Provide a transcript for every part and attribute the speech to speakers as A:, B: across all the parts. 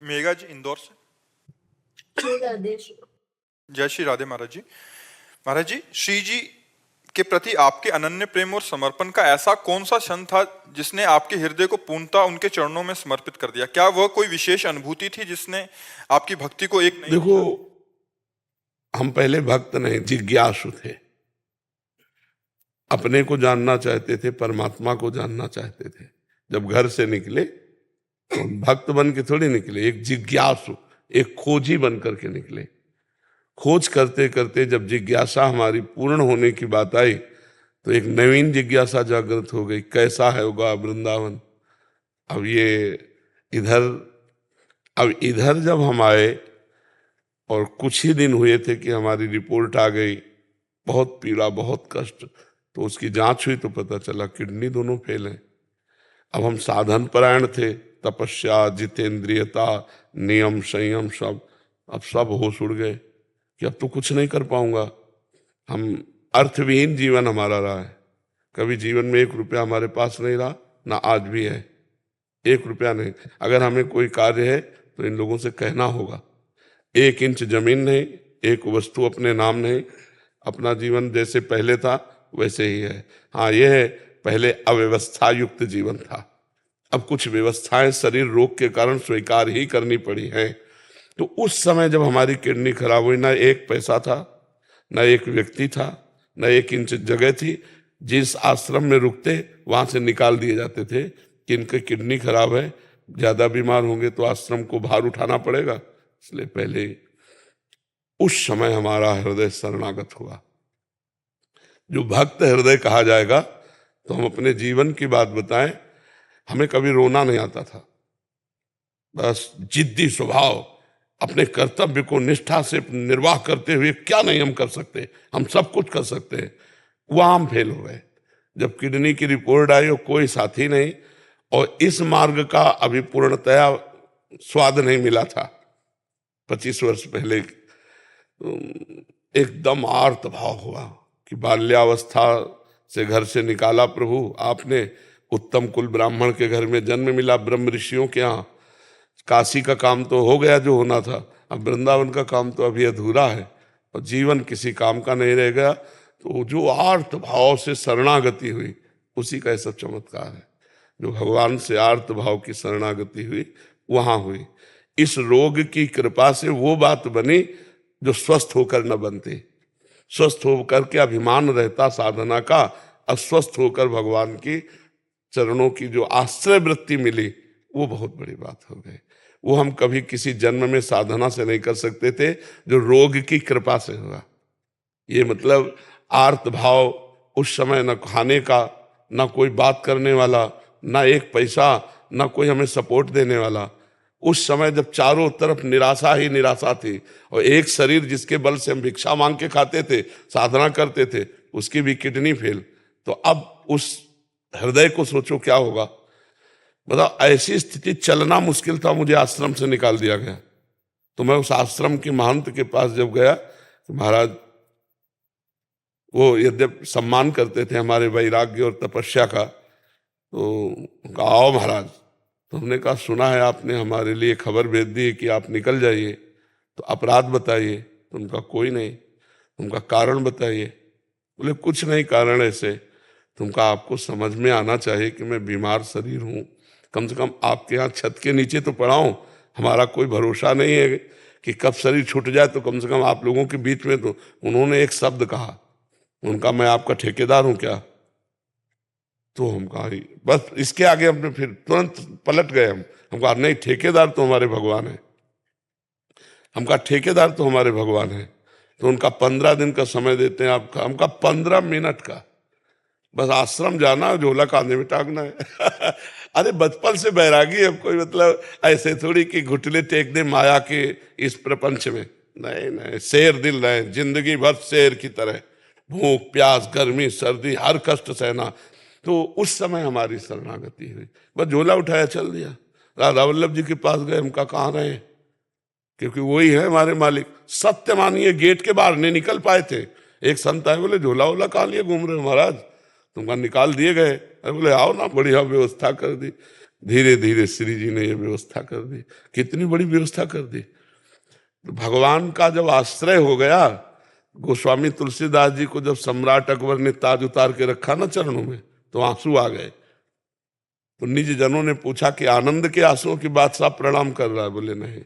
A: मेघा जी इंदौर से। जय श्री राधे महाराज जी। महाराज जी, श्री जी के प्रति आपके अनन्य प्रेम और समर्पण का ऐसा कौन सा क्षण था जिसने आपके हृदय को पूर्णतः उनके चरणों में समर्पित कर दिया? क्या वह कोई विशेष अनुभूति थी जिसने आपकी भक्ति को एक नई
B: देखो, हम पहले भक्त नहीं, जिज्ञासु थे। अपने को जानना चाहते थे, परमात्मा को जानना चाहते थे। जब घर से निकले तो भक्त बन के थोड़ी निकले, एक जिज्ञासु, एक खोजी बन करके निकले। खोज करते करते जब जिज्ञासा हमारी पूर्ण होने की बात आई तो एक नवीन जिज्ञासा जागृत हो गई, कैसा है होगा वृंदावन। अब इधर जब हम आए और कुछ ही दिन हुए थे कि हमारी रिपोर्ट आ गई, बहुत पीड़ा, बहुत कष्ट। तो उसकी जांच हुई तो पता चला किडनी दोनों फेल हैं। अब हम साधन परायण थे, तपस्या, जितेंद्रियता, नियम, संयम, अब सब होश उड़ गए कि अब तो कुछ नहीं कर पाऊंगा। हम अर्थविहीन जीवन हमारा रहा है। कभी जीवन में 1 रुपया हमारे पास नहीं रहा, ना आज भी है। 1 रुपया नहीं। अगर हमें कोई कार्य है तो इन लोगों से कहना होगा। 1 इंच जमीन नहीं, 1 वस्तु अपने नाम नहीं। अपना जीवन जैसे पहले था वैसे ही है। हाँ, यह है, पहले अव्यवस्था युक्त जीवन था। अब कुछ व्यवस्थाएं शरीर रोग के कारण स्वीकार ही करनी पड़ी हैं। तो उस समय जब हमारी किडनी खराब हुई, ना 1 पैसा था, ना 1 व्यक्ति था, ना 1 इंच जगह थी। जिस आश्रम में रुकते वहां से निकाल दिए जाते थे कि इनकी किडनी खराब है, ज्यादा बीमार होंगे तो आश्रम को भार उठाना पड़ेगा। इसलिए पहले उस समय हमारा हृदय शरणागत हुआ। जो भक्त हृदय कहा जाएगा, तो हम अपने जीवन की बात बताएं, हमें कभी रोना नहीं आता था। बस जिद्दी स्वभाव, अपने कर्तव्य को निष्ठा से निर्वाह करते हुए क्या नहीं हम कर सकते, हम सब कुछ कर सकते हैं। वहां हम फेल हो गए। जब किडनी की रिपोर्ट आई और कोई साथी नहीं, और इस मार्ग का अभी पूर्णतया स्वाद नहीं मिला था 25 वर्ष पहले, एकदम आर्त भाव हुआ कि बाल्यावस्था से घर से निकाला प्रभु आपने, उत्तम कुल ब्राह्मण के घर में जन्म मिला, ब्रह्म ऋषियों के यहाँ। काशी का काम तो हो गया जो होना था, अब वृंदावन का काम तो अभी अधूरा है और जीवन किसी काम का नहीं रह गया। तो जो आर्त भाव से शरणागति हुई, उसी का ऐसा चमत्कार है। जो भगवान से आर्त भाव की शरणागति हुई, वहां हुई। इस रोग की कृपा से वो बात बनी जो स्वस्थ होकर न बनती। स्वस्थ होकर के अभिमान रहता साधना का, अस्वस्थ होकर भगवान की चरणों की जो आश्रय वृत्ति मिली, वो बहुत बड़ी बात हो गई। वो हम कभी किसी जन्म में साधना से नहीं कर सकते थे, जो रोग की कृपा से हुआ। ये मतलब आर्त भाव, उस समय न खाने का, न कोई बात करने वाला, न 1 पैसा, न कोई हमें सपोर्ट देने वाला। उस समय जब चारों तरफ निराशा ही निराशा थी, और एक शरीर जिसके बल से हम भिक्षा मांग के खाते थे, साधना करते थे, उसकी भी किडनी फेल। तो अब उस हृदय को सोचो क्या होगा। बताओ, ऐसी स्थिति, चलना मुश्किल था, मुझे आश्रम से निकाल दिया गया। तो मैं उस आश्रम के महंत के पास जब गया, तो महाराज वो यद्यप सम्मान करते थे हमारे वैराग्य और तपस्या का, तो कहा आओ महाराज। तो हमने कहा सुना है आपने हमारे लिए खबर भेज दी कि आप निकल जाइए, तो अपराध बताइए। तो उनका कोई नहीं। उनका कारण बताइए। बोले कुछ नहीं कारण ऐसे। तुमका आपको समझ में आना चाहिए कि मैं बीमार शरीर हूँ, कम से कम आपके यहाँ छत के नीचे तो पड़ा हूँ। हमारा कोई भरोसा नहीं है कि कब शरीर छूट जाए, तो कम से कम आप लोगों के बीच में। तो उन्होंने एक शब्द कहा, उनका मैं आपका ठेकेदार हूं क्या? तो हम कहा बस, इसके आगे हमने फिर तुरंत पलट गए। हम कहा नहीं, ठेकेदार तो हमारे भगवान है। हम कहा ठेकेदार तो हमारे भगवान है। तो उनका 15 दिन का समय देते हैं आपका। हमका 15 मिनट का, बस आश्रम जाना, झोला कांधे में टांगना है। अरे बचपन से बैरागी है कोई, मतलब ऐसे थोड़ी कि घुटने टेक दे माया के इस प्रपंच में। नहीं नहीं, शेर दिल रहे, जिंदगी भर शेर की तरह, भूख प्यास गर्मी सर्दी हर कष्ट सहना। तो उस समय हमारी शरणागति हुई, बस झोला उठाया चल दिया। राधा वल्लभ जी के पास गए, हमका कहाँ रहे, क्योंकि वही है हमारे मालिक। सत्य मानिए, गेट के बाहर नहीं निकल पाए थे। एक संत आए, बोले झोला वोला कहाँ लिए घूम रहे हो महाराज, तुमका निकाल दिए गए। अरे बोले आओ ना, बढ़िया व्यवस्था कर दी। धीरे धीरे श्री जी ने ये व्यवस्था कर दी। कितनी बड़ी व्यवस्था कर दी। तो भगवान का जब आश्रय हो गया, गोस्वामी तुलसीदास जी को जब सम्राट अकबर ने ताज उतार के रखा ना चरणों में, तो आंसू आ गए। तो निज जनों ने पूछा कि आनंद के आंसुओं की बादशाह प्रणाम कर रहा है? बोले नहीं,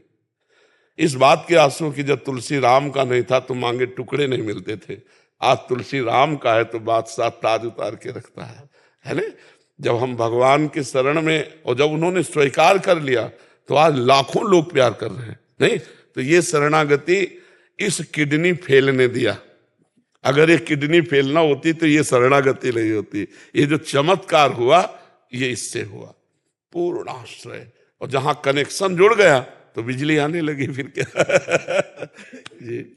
B: इस बात के आंसुओं की जब तुलसी राम का नहीं था तो मांगे टुकड़े नहीं मिलते थे। आज तुलसी राम का है तो बादशाह ताज उतार के रखता है ना। जब हम भगवान के शरण में, और जब उन्होंने स्वीकार कर लिया, तो आज लाखों लोग प्यार कर रहे हैं। नहीं तो ये शरणागति इस किडनी फेल ने दिया। अगर ये किडनी फेल ना होती तो ये शरणागति नहीं होती। ये जो चमत्कार हुआ ये इससे हुआ, पूर्ण आश्रय। और जहां कनेक्शन जुड़ गया तो बिजली आने लगी, फिर क्या। जी।